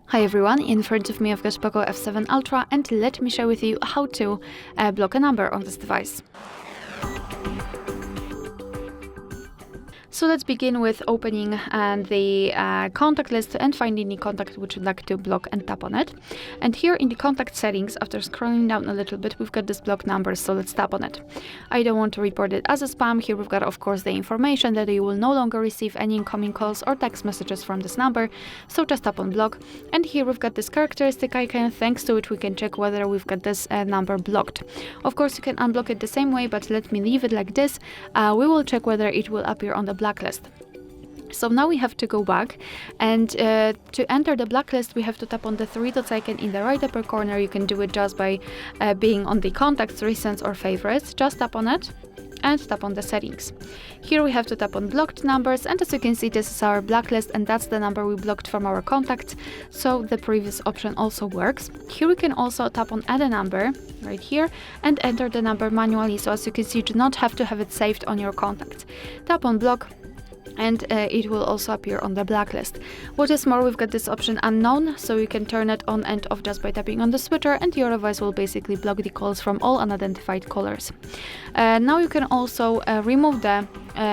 Hi everyone, in front of me I've got Poco F7 Ultra, and let me share with you how to block a number on this device. So let's begin with opening the contact list and finding the contact which you'd like to block and tap on it. And here in the contact settings, after scrolling down a little bit, we've got this block number, so let's tap on it. I don't want to report it as a spam. Here we've got, of course, the information that you will no longer receive any incoming calls or text messages from this number, so just tap on block. And here we've got this characteristic icon, thanks to which we can check whether we've got this number blocked. Of course, you can unblock it the same way, but let me leave it like this. We will check whether it will appear on the blacklist. So now we have to go back, and to enter the blacklist we have to tap on the three dots icon in the right upper corner. You can do it just by being on the contacts, recents or favorites. Just tap on it and tap on the settings. Here we have to tap on blocked numbers, and as you can see, this is our blacklist and that's the number we blocked from our contacts, so the previous option also works. Here we can also tap on add a number right here and enter the number manually, so as you can see, you do not have to have it saved on your contacts. Tap on block and it will also appear on the blacklist. What is more, we've got this option unknown, so you can turn it on and off just by tapping on the switcher, and your device will basically block the calls from all unidentified callers. Now you can also remove the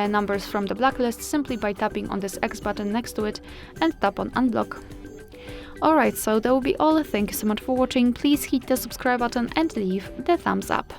numbers from the blacklist simply by tapping on this X button next to it and tap on unblock. Alright, so that will be all. Thank you so much for watching. Please hit the subscribe button and leave the thumbs up.